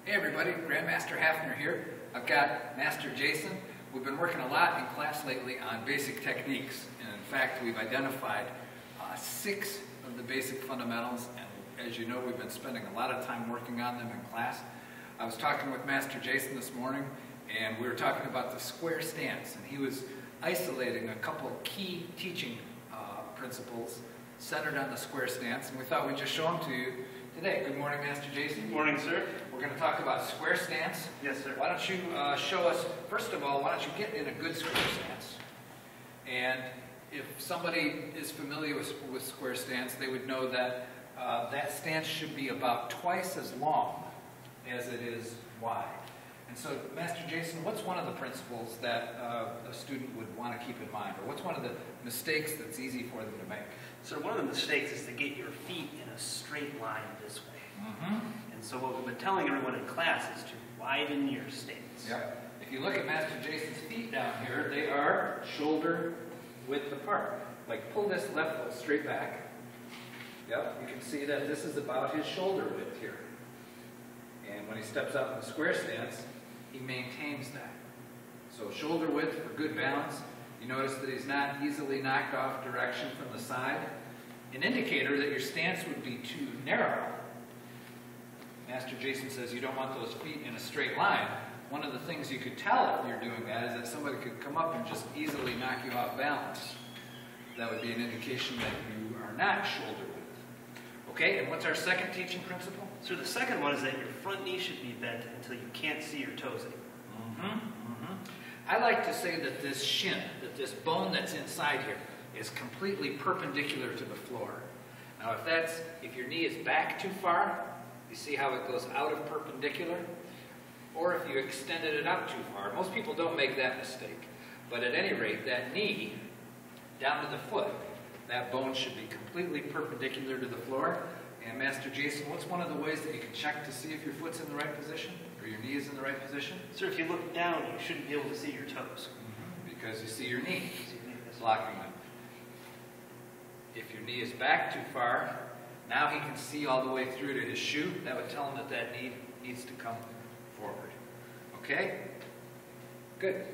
Hey everybody, Grandmaster Hafner here. I've got Master Jason. We've been working a lot in class lately on basic techniques. And in fact, we've identified 6 of the basic fundamentals. And as you know, we've been spending a lot of time working on them in class. I was talking with Master Jason this morning, and we were talking about the square stance. And he was isolating a couple key teaching principles centered on the square stance. And we thought we'd just show them to you today. Good morning, Master Jason. Good morning, sir. We're going to talk about square stance. Yes, sir. Why don't you show us, first of all, why don't you get in a good square stance? And if somebody is familiar with square stance, they would know that that stance should be about twice as long as it is wide. And so, Master Jason, what's one of the principles that a student would want to keep in mind? Or what's one of the mistakes that's easy for them to make? So one of the mistakes is to get your feet in a straight line this way. Mm-hmm. And so what we've been telling everyone in class is to widen your stance. Yep. If you look at Master Jason's feet down here, they are shoulder width apart. Like pull this left foot straight back. Yep, you can see that this is about his shoulder width here. And when he steps out in the square stance, he maintains that. So shoulder width for good balance. You notice that he's not easily knocked off direction from the side. An indicator that your stance would be too narrow. Master Jason says you don't want those feet in a straight line. One of the things you could tell if you're doing that is that somebody could come up and just easily knock you off balance. That would be an indication that you are not shoulder width. Okay, and what's our second teaching principle? So the second one is that your front knee should be bent until you can't see your toes anymore. I like to say that this shin, that this bone that's inside here, is completely perpendicular to the floor. Now if your knee is back too far, you see how it goes out of perpendicular? Or if you extended it out too far. Most people don't make that mistake. But at any rate, that knee, down to the foot, that bone should be completely perpendicular to the floor. And Master Jason, what's one of the ways that you can check to see if your foot's in the right position? Or your knee is in the right position? Sir, if you look down, you shouldn't be able to see your toes. Because you see your knee blocking them. If your knee is back too far, now he can see all the way through to his shoe. That would tell him that that knee needs to come forward. Okay? Good.